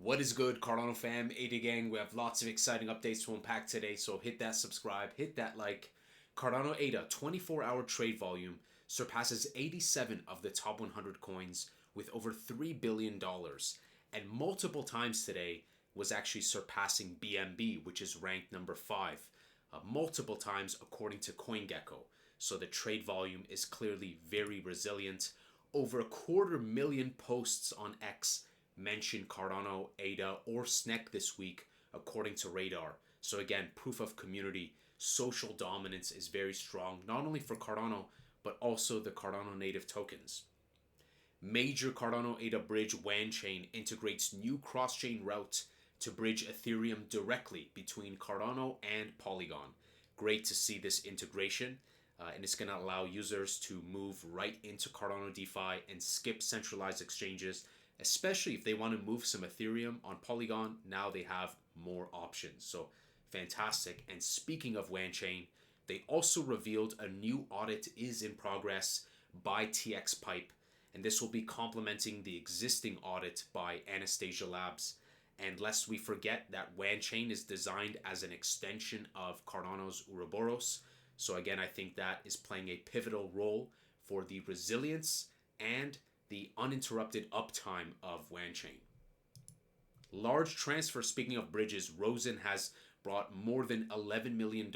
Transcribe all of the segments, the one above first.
What is good, Cardano fam, ADA gang? We have lots of exciting updates to unpack today, so hit that subscribe, hit that like. Cardano ADA 24-hour trade volume surpasses 87 of the top 100 coins with over $3 billion, and multiple times today was actually surpassing BNB, which is ranked number 5, multiple times according to CoinGecko. So the trade volume is clearly very resilient. Over 250,000 posts on X mention Cardano ADA or SNEK this week, according to Radar. So again, proof of community, social dominance is very strong, not only for Cardano, but also the Cardano Native Tokens. Major Cardano ADA bridge Wanchain integrates new cross-chain route to bridge Ethereum directly between Cardano and Polygon. Great to see this integration, and it's going to allow users to move right into Cardano DeFi and skip centralized exchanges, especially if they want to move some Ethereum on Polygon. Now they have more options. So fantastic. And speaking of Wanchain, they also revealed a new audit is in progress by TxPipe, and this will be complementing the existing audit by Anastasia Labs. And lest we forget that Wanchain is designed as an extension of Cardano's Ouroboros. So again, I think that is playing a pivotal role for the resilience and the uninterrupted uptime of Wanchain. Large transfer. Speaking of bridges, Rosen has brought more than $11 million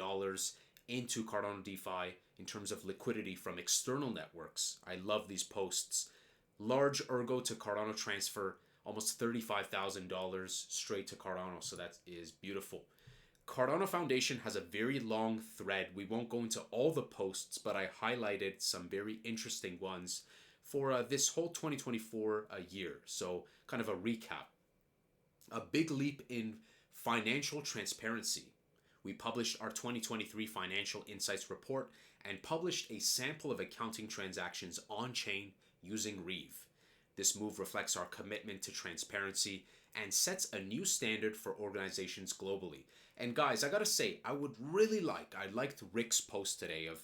into Cardano DeFi in terms of liquidity from external networks. I love these posts. Large Ergo to Cardano transfer, almost $35,000 straight to Cardano. So that is beautiful. Cardano Foundation has a very long thread. We won't go into all the posts, but I highlighted some very interesting ones for this whole 2024 year. So kind of a recap. A big leap in financial transparency. We published our 2023 Financial Insights Report and published a sample of accounting transactions on-chain using Reeve. This move reflects our commitment to transparency and sets a new standard for organizations globally. And guys, I gotta say, I liked Rick's post today of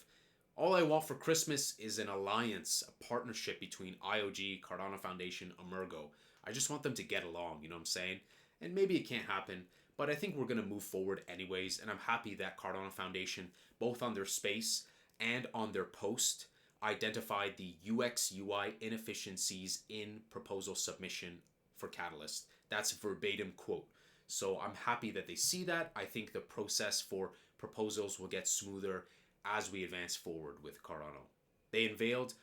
all I want for Christmas is an alliance, a partnership between IOG, Cardano Foundation, Ergo. I just want them to get along, you know what I'm saying? And maybe it can't happen, but I think we're going to move forward anyways. And I'm happy that Cardano Foundation, both on their space and on their post, identified the UX UI inefficiencies in proposal submission for Catalyst. That's a verbatim quote. So I'm happy that they see that. I think the process for proposals will get smoother as we advance forward with Cardano. They unveiled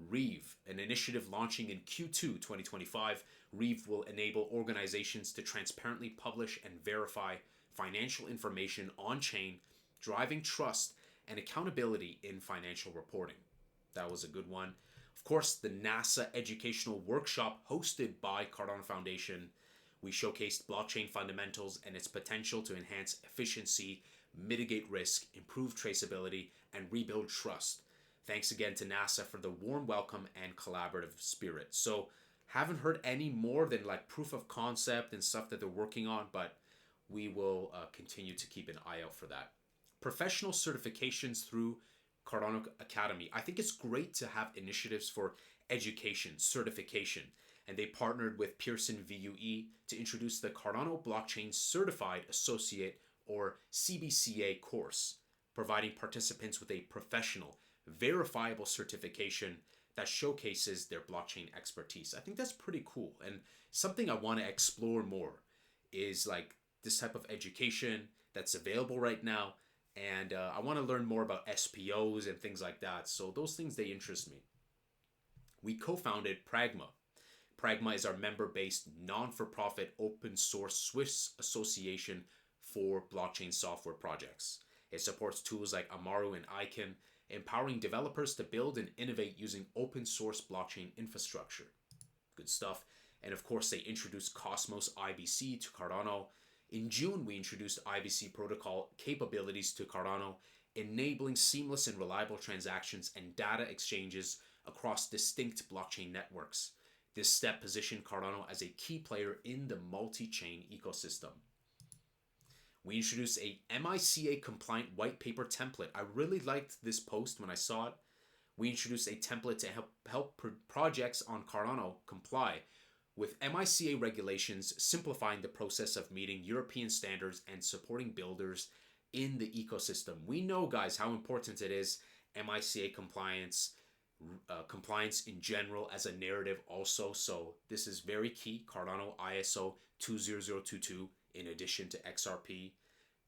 Reeve, an initiative launching in Q2 2025. Reeve will enable organizations to transparently publish and verify financial information on-chain, driving trust and accountability in financial reporting. That was a good one. Of course, the NASA educational workshop hosted by Cardano Foundation. We showcased blockchain fundamentals and its potential to enhance efficiency, mitigate risk, improve traceability, and rebuild trust. Thanks again to NASA for the warm welcome and collaborative spirit. So haven't heard any more than like proof of concept and stuff that they're working on, but we will continue to keep an eye out for that. Professional certifications through Cardano Academy. I think it's great to have initiatives for education, certification, and they partnered with Pearson VUE to introduce the Cardano Blockchain Certified Associate or CBCA course, providing participants with a professional, verifiable certification that showcases their blockchain expertise. I think that's pretty cool, and something I want to explore more is like this type of education that's available right now, and I want to learn more about SPOs and things like that. So those things, they interest me. We co-founded PRAGMA. PRAGMA is our member-based, non-for-profit, open-source Swiss association for blockchain software projects. It supports tools like Amaru and Aiken, empowering developers to build and innovate using open-source blockchain infrastructure. Good stuff. And of course, they introduced Cosmos IBC to Cardano. In June, we introduced IBC Protocol capabilities to Cardano, enabling seamless and reliable transactions and data exchanges across distinct blockchain networks. This step positioned Cardano as a key player in the multi-chain ecosystem. We introduced a MiCA-compliant white paper template. I really liked this post when I saw it. We introduced a template to help projects on Cardano comply with MiCA regulations simplifying the process of meeting European standards and supporting builders in the ecosystem. We know, guys, how important it is, MiCA compliance, compliance in general as a narrative also. So this is very key. Cardano ISO 20022 in addition to XRP,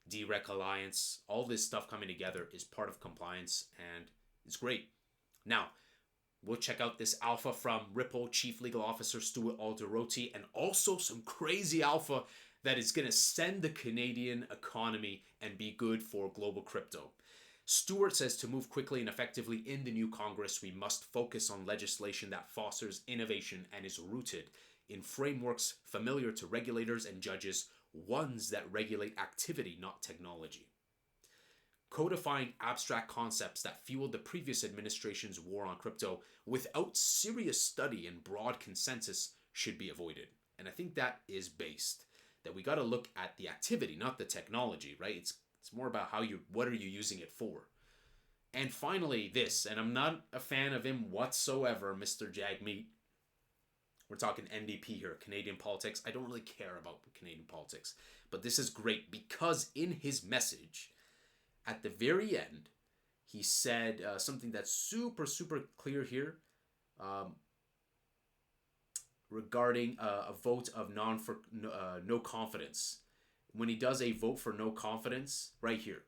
DREC Alliance, all this stuff coming together is part of compliance, and it's great. Now, we'll check out this alpha from Ripple Chief Legal Officer Stuart Alderoty, and also some crazy alpha that is going to send the Canadian economy and be good for global crypto. Stuart says to move quickly and effectively in the new Congress, we must focus on legislation that fosters innovation and is rooted in frameworks familiar to regulators and judges, ones that regulate activity, not technology. Codifying abstract concepts that fueled the previous administration's war on crypto without serious study and broad consensus should be avoided. And I think that is based, that we got to look at the activity, not the technology, right? It's more about what are you using it for? And finally, this, and I'm not a fan of him whatsoever, Mr. Jagmeet. We're talking NDP here, Canadian politics. I don't really care about Canadian politics, but this is great because in his message, at the very end, he said something that's super, super clear here regarding a vote of no confidence. When he does a vote for no confidence, right here,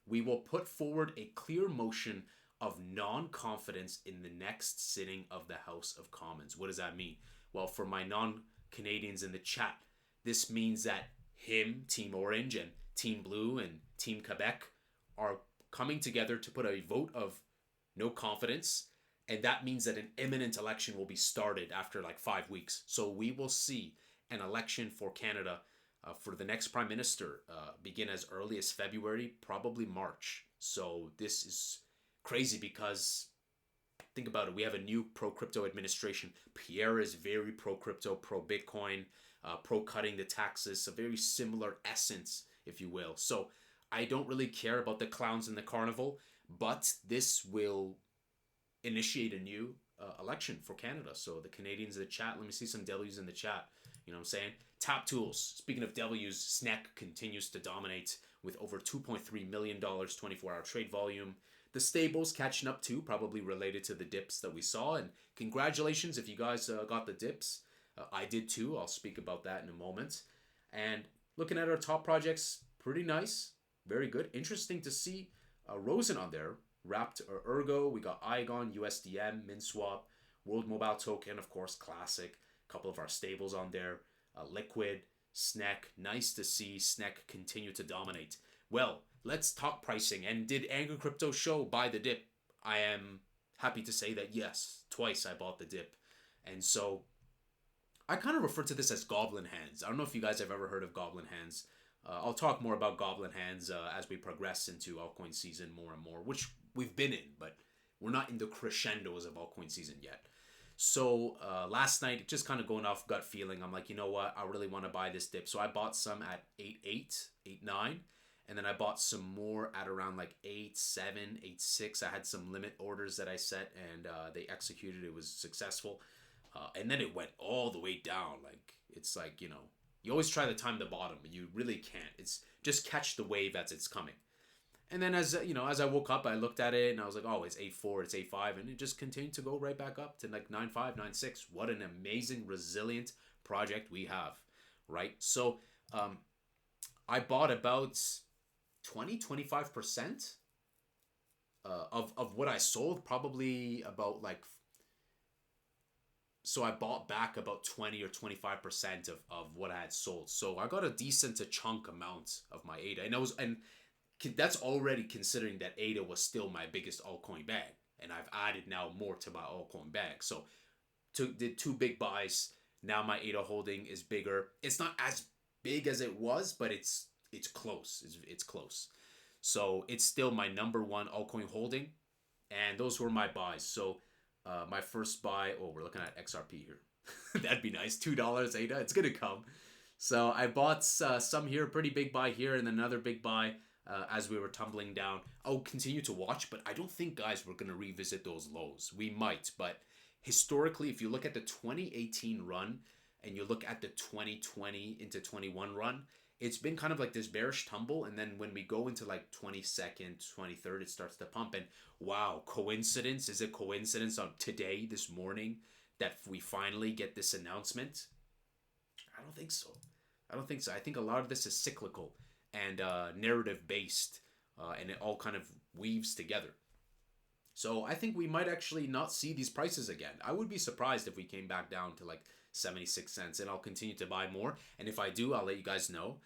we will put forward a clear motion of non-confidence in the next sitting of the House of Commons. What does that mean? Well, for my non-Canadians in the chat, this means that him, Team Orange, and Team Blue, and Team Quebec are coming together to put a vote of no confidence, and that means that an imminent election will be started after like 5 weeks. So we will see an election for Canada for the next Prime Minister begin as early as February, probably March. So this is crazy because think about it. We have a new pro-crypto administration. Pierre is very pro-crypto, pro-Bitcoin, pro-cutting the taxes, a very similar essence, if you will. So I don't really care about the clowns in the carnival, but this will initiate a new election for Canada. So the Canadians in the chat, let me see some W's in the chat. You know what I'm saying? Top tools. Speaking of W's, SNEK continues to dominate with over $2.3 million 24-hour trade volume. The stables catching up too, probably related to the dips that we saw. And congratulations if you guys got the dips. I did too. I'll speak about that in a moment. And looking at our top projects, pretty nice. Very good. Interesting to see Rosen on there. Wrapped Ergo. We got Aigon, USDM, MinSwap, World Mobile Token, of course, classic. A couple of our stables on there. Liquid, SNEK. Nice to see SNEK continue to dominate. Well, let's talk pricing. And did Angry Crypto show buy the dip? I am happy to say that yes, twice I bought the dip. And so I kind of refer to this as goblin hands. I don't know if you guys have ever heard of goblin hands. I'll talk more about goblin hands as we progress into altcoin season more and more, which we've been in, but we're not in the crescendos of altcoin season yet. So last night, just kind of going off gut feeling, I'm like, you know what? I really want to buy this dip. So I bought some at 8.8, 8.9. And then I bought some more at around like 8.7, 8.6. I had some limit orders that I set and they executed. It was successful. And then it went all the way down. Like, it's like, you know, you always try to time the bottom. You really can't. It's just catch the wave as it's coming. And then as I woke up, I looked at it and I was like, oh, it's 8.4, it's 8.5. And it just continued to go right back up to like 9.5, 9.6. What an amazing, resilient project we have, right? So I bought about 20-25% of what I sold, probably about like, so I bought back about 20 or 25% of what I had sold. So I got a decent chunk amount of my ADA, and that's already considering that ADA was still my biggest altcoin bag, and I've added now more to my altcoin bag. So did 2 big buys. Now my ADA holding is bigger. It's not as big as it was, but it's close. It's close. So it's still my number 1 altcoin holding, and those were my buys. So my first buy, we're looking at XRP here. That'd be nice. $2 ADA. It's gonna come. So I bought some here, pretty big buy here, and another big buy as we were tumbling down. I'll continue to watch, but I don't think, guys, we're gonna revisit those lows. We might, but Historically, if you look at the 2018 run and you look at the 2020 into 21 run, it's been kind of like this bearish tumble, and then when we go into like 22nd, 23rd, it starts to pump. And wow, coincidence? Is it coincidence on today, this morning, that we finally get this announcement? I don't think so. I don't think so. I think a lot of this is cyclical and narrative based, and it all kind of weaves together. So I think we might actually not see these prices again. I would be surprised if we came back down to like 76 cents, and I'll continue to buy more. And if I do, I'll let you guys know.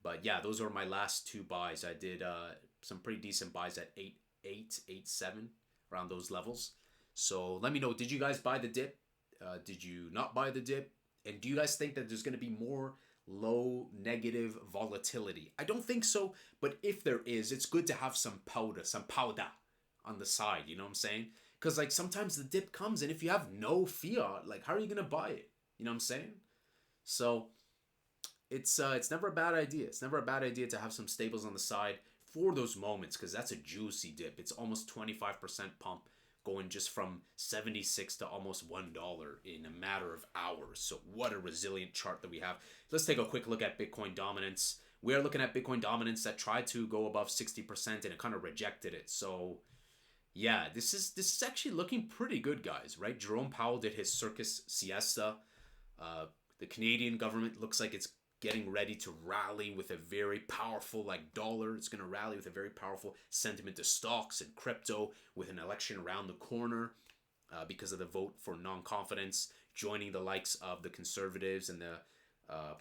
But yeah, those are my last two buys. I did some pretty decent buys at 8.8, 8.7, around those levels. So let me know, did you guys buy the dip? Did you not buy the dip? And do you guys think that there's going to be more low negative volatility? I don't think so, but if there is, it's good to have some powder on the side, you know what I'm saying? Because like sometimes the dip comes, and if you have no fiat, like how are you gonna buy it? You know what I'm saying? So it's never a bad idea. It's never a bad idea to have some stables on the side for those moments, because that's a juicy dip. It's almost 25% pump, going just from 76 to almost $1 in a matter of hours. So what a resilient chart that we have. Let's take a quick look at Bitcoin dominance. We are looking at Bitcoin dominance that tried to go above 60% and it kind of rejected it. So yeah, this is actually looking pretty good, guys, right? Jerome Powell did his circus siesta. The Canadian government looks like it's getting ready to rally with a very powerful like dollar. It's going to rally with a very powerful sentiment to stocks and crypto with an election around the corner because of the vote for non-confidence, joining the likes of the Conservatives and the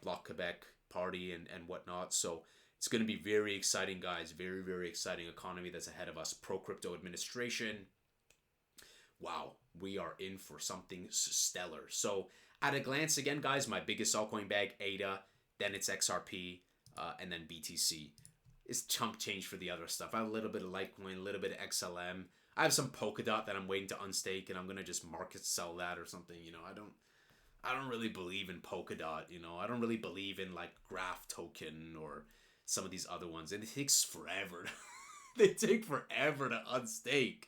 Bloc Quebec party and whatnot. So it's going to be very exciting, guys. Very, very exciting economy that's ahead of us. Pro-crypto administration. Wow, we are in for something stellar. So at a glance, again, guys, my biggest altcoin bag, ADA, then it's XRP, and then BTC. It's chump change for the other stuff. I have a little bit of Litecoin, a little bit of XLM. I have some Polkadot that I'm waiting to unstake, and I'm going to just market sell that or something. You know, I don't really believe in Polkadot. You know, I don't really believe in like Graph token or some of these other ones, and it takes forever. They take forever to unstake.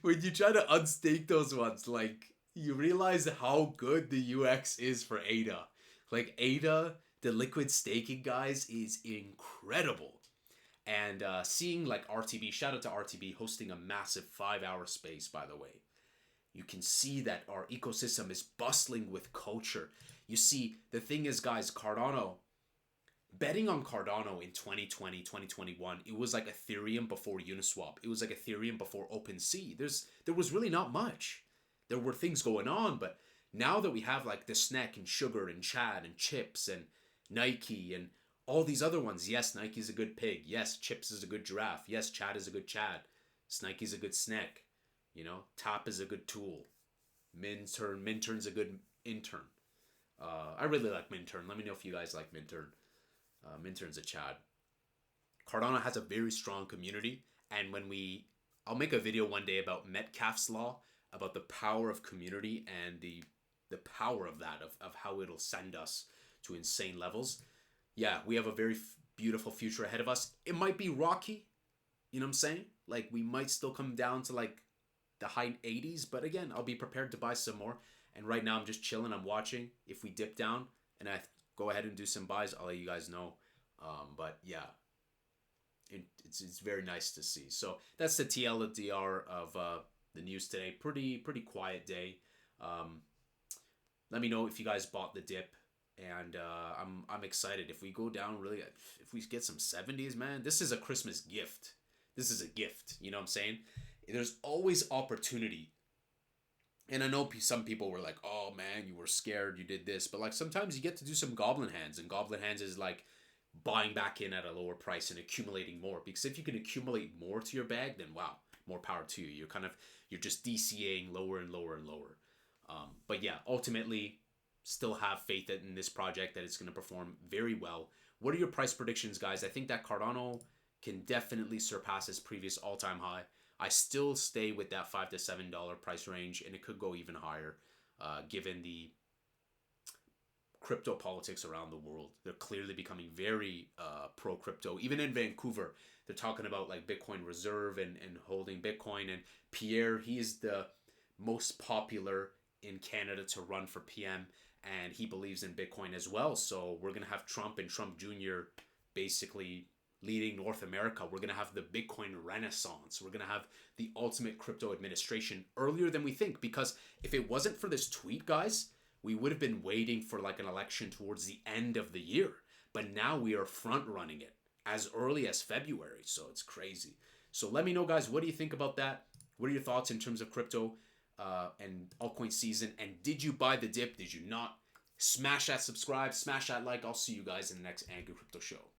When you try to unstake those ones, like you realize how good the UX is for ADA. Like ADA, the liquid staking, guys, is incredible. And seeing like RTB, shout out to RTB, hosting a massive 5-hour space, by the way. You can see that our ecosystem is bustling with culture. You see, the thing is, guys, Cardano, betting on Cardano in 2020, 2021, it was like Ethereum before Uniswap. It was like Ethereum before OpenSea. There was really not much. There were things going on, but now that we have like the SNEK and Sugar and Chad and Chips and Nike and all these other ones. Yes, Nike's a good pig. Yes, Chips is a good giraffe. Yes, Chad is a good Chad. Nike's a good SNEK. You know, Tap is a good tool. Mintern's a good intern. I really like Mintern. Let me know if you guys like Mintern. Mintern's a Chad. Cardano has a very strong community, and I'll make a video one day about Metcalfe's law, about the power of community and the power of that, of how it'll send us to insane levels. Yeah, we have a very beautiful future ahead of us. It might be rocky, you know what I'm saying? Like we might still come down to like the high 80s, but again, I'll be prepared to buy some more. And right now I'm just chilling, I'm watching. If we dip down and I go ahead and do some buys, I'll let you guys know. But yeah, it's very nice to see. So that's the TLDR of the news today. Pretty quiet day. Let me know if you guys bought the dip, and I'm excited. If we go down really, if we get some 70s, man, this is a Christmas gift. This is a gift. You know what I'm saying? There's always opportunity. And I know some people were like, oh man, you were scared, you did this. But like sometimes you get to do some goblin hands. And goblin hands is like buying back in at a lower price and accumulating more. Because if you can accumulate more to your bag, then wow, more power to you. You're just DCAing lower and lower and lower. But yeah, ultimately, still have faith in this project that it's going to perform very well. What are your price predictions, guys? I think that Cardano can definitely surpass its previous all-time high. I still stay with that $5 to $7 price range, and it could go even higher, given the crypto politics around the world. They're clearly becoming very pro-crypto. Even in Vancouver, they're talking about like Bitcoin reserve and holding Bitcoin. And Pierre, he is the most popular in Canada to run for PM, and he believes in Bitcoin as well. So we're going to have Trump and Trump Jr. basically leading North America. We're going to have the Bitcoin renaissance. We're going to have the ultimate crypto administration earlier than we think, because if it wasn't for this tweet, guys, we would have been waiting for like an election towards the end of the year. But now we are front running it as early as February. So it's crazy. So let me know, guys, what do you think about that? What are your thoughts in terms of crypto and altcoin season? And did you buy the dip? Did you not? Smash that subscribe, smash that like. I'll see you guys in the next Angry Crypto Show.